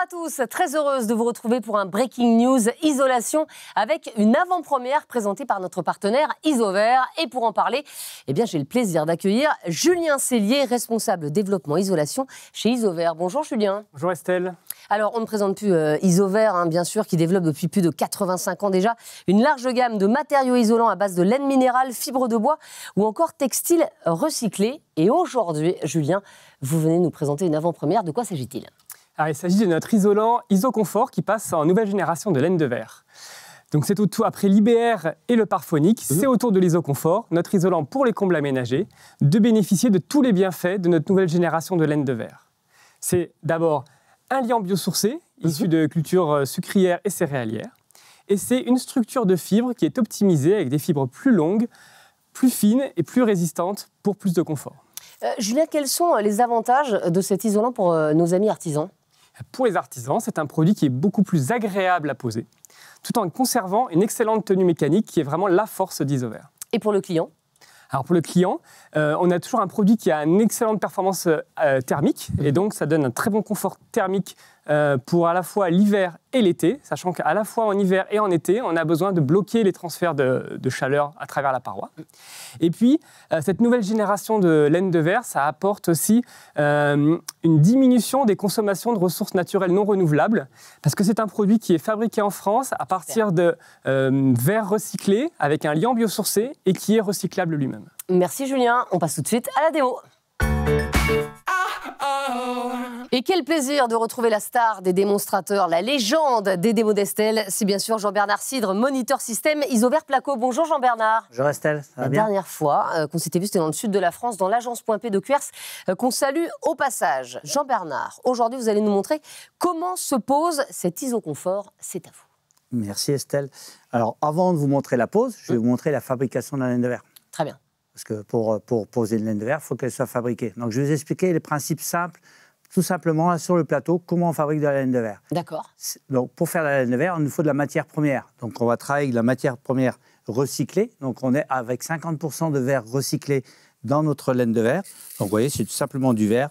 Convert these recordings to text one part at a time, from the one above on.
à tous, très heureuse de vous retrouver pour un Breaking News Isolation avec une avant-première présentée par notre partenaire Isover. Et pour en parler, j'ai le plaisir d'accueillir Julien Cellier, responsable développement isolation chez Isover. Bonjour Julien. Bonjour Estelle. Alors on ne présente plus Isover, bien sûr, qui développe depuis plus de 85 ans déjà une large gamme de matériaux isolants à base de laine minérale, fibres de bois ou encore textiles recyclés. Et aujourd'hui, Julien, vous venez nous présenter une avant-première. De quoi s'agit-il ? Alors, il s'agit de notre isolant IsoConfort qui passe en nouvelle génération de laine de verre. Donc c'est après l'IBR et le Parphonique, c'est autour de l'IsoConfort, notre isolant pour les combles aménagés, de bénéficier de tous les bienfaits de notre nouvelle génération de laine de verre. C'est d'abord un liant biosourcé, issu de cultures sucrières et céréalières. Et c'est une structure de fibres qui est optimisée avec des fibres plus longues, plus fines et plus résistantes pour plus de confort. Julien, quels sont les avantages de cet isolant pour nos amis artisans ? Pour les artisans, c'est un produit qui est beaucoup plus agréable à poser, tout en conservant une excellente tenue mécanique qui est vraiment la force d'Isover. Et pour le client ? Alors pour le client, on a toujours un produit qui a une excellente performance thermique, et donc ça donne un très bon confort thermique pour à la fois l'hiver et l'été, sachant qu'à la fois en hiver et en été, on a besoin de bloquer les transferts de chaleur à travers la paroi. Et puis, cette nouvelle génération de laine de verre, ça apporte aussi une diminution des consommations de ressources naturelles non renouvelables, parce que c'est un produit qui est fabriqué en France à partir de verre recyclé, avec un liant biosourcé et qui est recyclable lui-même. Merci Julien, on passe tout de suite à la démo. Et quel plaisir de retrouver la star des démonstrateurs, la légende des démos d'Estelle. C'est bien sûr Jean-Bernard Cidre, moniteur système Isover Placo. Bonjour Jean-Bernard. Bonjour Estelle, ça va bien ? La dernière fois qu'on s'était vu, c'était dans le sud de la France, dans l'agence Point P de Cuers, qu'on salue au passage. Jean-Bernard, aujourd'hui vous allez nous montrer comment se pose cet IsoConfort. C'est à vous. Merci Estelle. Alors avant de vous montrer la pose, je vais vous montrer la fabrication de la laine de verre. Très bien. Parce que pour poser une laine de verre, il faut qu'elle soit fabriquée. Donc je vais vous expliquer les principes simples, tout simplement là, sur le plateau, comment on fabrique de la laine de verre. D'accord. Donc pour faire la laine de verre, il nous faut de la matière première. Donc on va travailler avec de la matière première recyclée. Donc on est avec 50% de verre recyclé dans notre laine de verre. Donc vous voyez, c'est tout simplement du verre.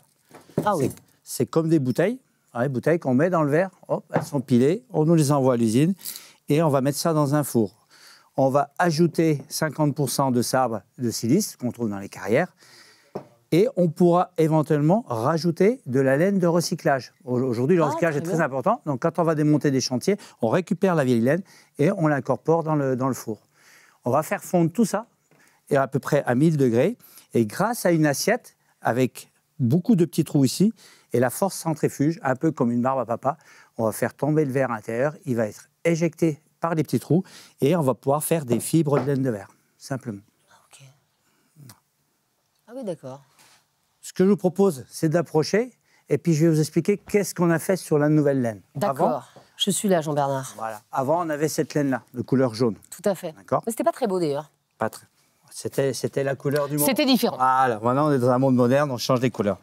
Ah oui. C'est comme des bouteilles. Les bouteilles qu'on met dans le verre, hop, elles sont pilées, on nous les envoie à l'usine et on va mettre ça dans un four. On va ajouter 50% de sable de silice qu'on trouve dans les carrières et on pourra éventuellement rajouter de la laine de recyclage. Aujourd'hui, le recyclage est très important. Donc, quand on va démonter des chantiers, on récupère la vieille laine et on l'incorpore dans le four. On va faire fondre tout ça et à peu près à 1000 degrés. Et grâce à une assiette avec beaucoup de petits trous ici et la force centrifuge, un peu comme une barbe à papa, on va faire tomber le verre à l'intérieur. Il va être éjecté par les petits trous, et on va pouvoir faire des fibres de laine de verre, simplement. Ok. Ah oui, d'accord. Ce que je vous propose, c'est d'approcher, et puis je vais vous expliquer qu'est-ce qu'on a fait sur la nouvelle laine. D'accord. Avant, je suis là, Jean-Bernard. Voilà. Avant, on avait cette laine-là, de couleur jaune. Tout à fait. D'accord. Mais c'était pas très beau, d'ailleurs. Pas très. C'était la couleur du monde. C'était différent. Voilà. Maintenant, on est dans un monde moderne, on change les couleurs.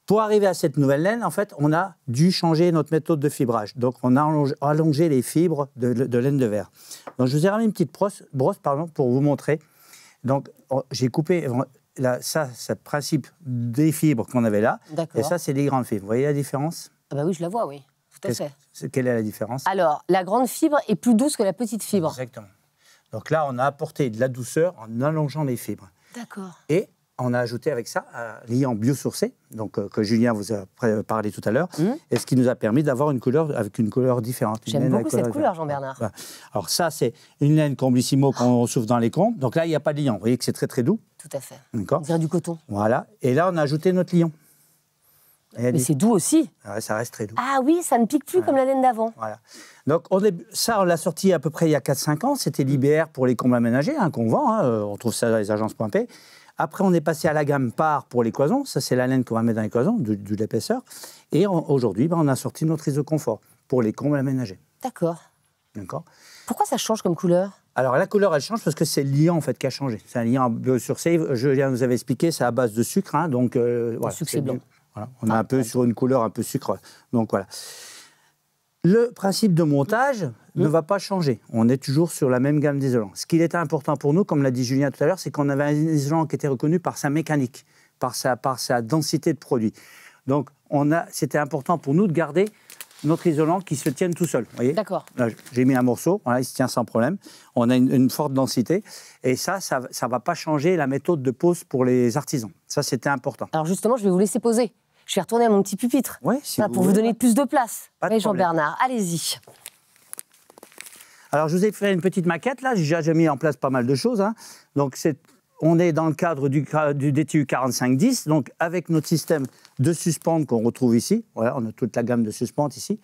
Pour arriver à cette nouvelle laine, en fait, on a dû changer notre méthode de fibrage. Donc, on a allongé les fibres de laine de verre. Donc, je vous ai ramené une petite brosse pour vous montrer. Donc, j'ai coupé ça, c'est le principe des fibres qu'on avait là. D'accord. Et ça, c'est les grandes fibres. Vous voyez la différence ? Ah bah oui, je la vois, oui. Tout à fait. Quelle est la différence ? Alors, la grande fibre est plus douce que la petite fibre. Exactement. Donc là, on a apporté de la douceur en allongeant les fibres. D'accord. Et on a ajouté avec ça un liant biosourcé, donc, que Julien vous a parlé tout à l'heure, et ce qui nous a permis d'avoir une couleur avec une couleur différente. J'aime beaucoup cette couleur, Jean-Bernard. Voilà. Alors ça, c'est une laine comblissimo qu'on retrouve dans les combles. Donc là, il n'y a pas de liant. Vous voyez que c'est très, très doux. Tout à fait. D'accord. On dirait du coton. Voilà. Et là, on a ajouté notre liant. Mais c'est doux aussi. Ouais, ça reste très doux. Ah oui, ça ne pique plus comme la laine d'avant. Voilà. Donc on l'a sorti à peu près il y a 4-5 ans. C'était l'IBR pour les combles aménagés, qu'on vend. On trouve ça dans les agences Point P. Après, on est passé à la gamme PAR pour les cloisons. Ça, c'est la laine qu'on va mettre dans les cloisons, de l'épaisseur. Et aujourd'hui, on a sorti notre IsoConfort pour les combles aménagés. D'accord. D'accord. Pourquoi ça change comme couleur ? Alors, la couleur, elle change parce que c'est le liant, en fait, qui a changé. C'est un liant biosourcé. Julien nous avait expliqué, c'est à base de sucre. Donc, voilà, sucre, c'est blanc. Voilà. On est un peu sur une couleur un peu sucre. Donc, voilà. Le principe de montage ne va pas changer. On est toujours sur la même gamme d'isolants. Ce qui était important pour nous, comme l'a dit Julien tout à l'heure, c'est qu'on avait un isolant qui était reconnu par sa mécanique, par sa densité de produit. Donc, c'était important pour nous de garder notre isolant qui se tienne tout seul. Vous voyez ? D'accord. Là, j'ai mis un morceau, voilà, il se tient sans problème. On a une forte densité. Et ça ne va pas changer la méthode de pose pour les artisans. Ça, c'était important. Alors justement, je vais vous laisser poser. Je vais retourner à mon petit pupitre. Oui, si Voilà, vous pour vous voulez. donner plus de place. Pas de Oui, problème. Jean-Bernard, allez-y. Alors, je vous ai fait une petite maquette, là. J'ai déjà mis en place pas mal de choses. Hein. Donc, on est dans le cadre du DTU 4510, donc avec notre système de suspente qu'on retrouve ici. Voilà, on a toute la gamme de suspentes ici.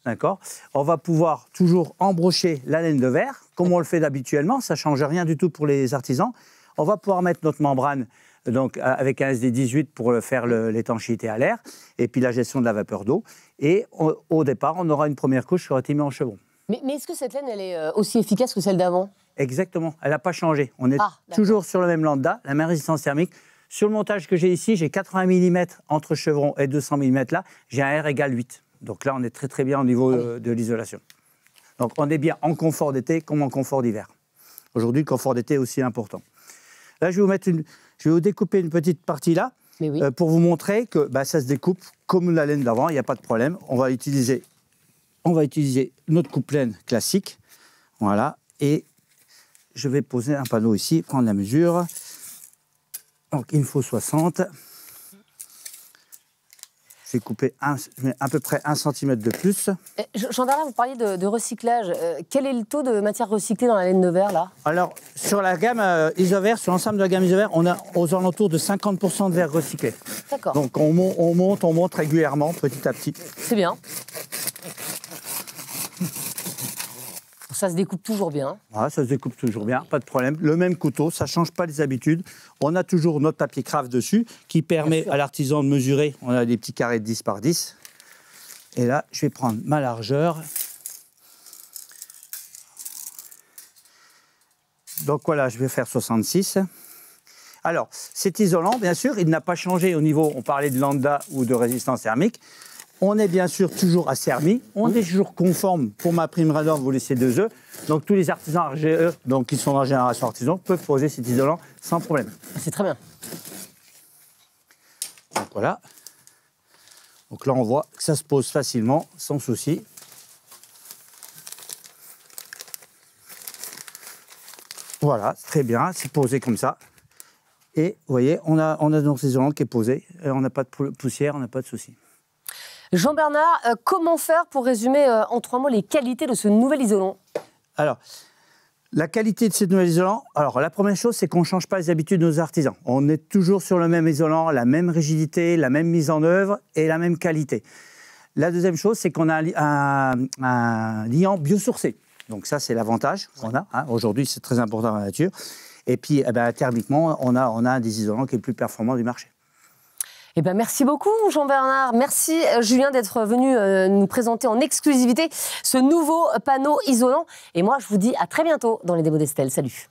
D'accord ? On va pouvoir toujours embrocher la laine de verre, comme on le fait habituellement. Ça ne change rien du tout pour les artisans. On va pouvoir mettre notre membrane donc, avec un SD18 pour faire l'étanchéité à l'air, et puis la gestion de la vapeur d'eau. Et au départ, on aura une première couche qui aura été mise en chevron. Mais est-ce que cette laine, elle est aussi efficace que celle d'avant ? Exactement, elle n'a pas changé. On est d'accord. toujours sur le même lambda, la même résistance thermique. Sur le montage que j'ai ici, j'ai 80 mm entre chevron et 200 mm là, j'ai un R égale 8. Donc là, on est très très bien au niveau de l'isolation. Donc on est bien en confort d'été comme en confort d'hiver. Aujourd'hui, le confort d'été est aussi important. Là, je vais vous découper une petite partie là, Mais oui. pour vous montrer que ça se découpe comme la laine d'avant, il n'y a pas de problème. On va utiliser notre coupe-laine classique. Voilà, et je vais poser un panneau ici, prendre la mesure. Donc, il me faut 60. Je vais couper à peu près 1 cm de plus. Jean-Bernard, vous parliez de recyclage. Quel est le taux de matière recyclée dans la laine de verre, là ? Alors, sur la gamme Isover, sur l'ensemble de la gamme Isover, on a aux alentours de 50% de verre recyclé. D'accord. Donc, on monte régulièrement, petit à petit. C'est bien. Ça se découpe toujours bien. Voilà, ça se découpe toujours bien, pas de problème. Le même couteau, ça ne change pas les habitudes. On a toujours notre papier craft dessus qui permet à l'artisan de mesurer. On a des petits carrés de 10 par 10. Et là, je vais prendre ma largeur. Donc voilà, je vais faire 66. Alors, cet isolant, bien sûr, il n'a pas changé au niveau, on parlait de lambda ou de résistance thermique. On est bien sûr toujours assermi, on est toujours conforme. Pour ma prime Rador, vous laissez 2 œufs. Donc tous les artisans RGE, donc qui sont dans la génération artisan, peuvent poser cet isolant sans problème. C'est très bien. Donc voilà. Donc là, on voit que ça se pose facilement, sans souci. Voilà, très bien, c'est posé comme ça. Et vous voyez, on a donc cet isolant qui est posé. Et on n'a pas de poussière, on n'a pas de souci. Jean-Bernard, comment faire pour résumer en 3 mots les qualités de ce nouvel isolant ? Alors, la qualité de ce nouvel isolant, alors la première chose, c'est qu'on ne change pas les habitudes de nos artisans. On est toujours sur le même isolant, la même rigidité, la même mise en œuvre et la même qualité. La deuxième chose, c'est qu'on a un liant biosourcé. Donc ça, c'est l'avantage qu'on a. Hein. Aujourd'hui, c'est très important dans la nature. Et puis, thermiquement, on a un des isolants qui est le plus performant du marché. Eh ben, merci beaucoup, Jean-Bernard. Merci, Julien, d'être venu nous présenter en exclusivité ce nouveau panneau isolant. Et moi, je vous dis à très bientôt dans les démos d'Estelle. Salut.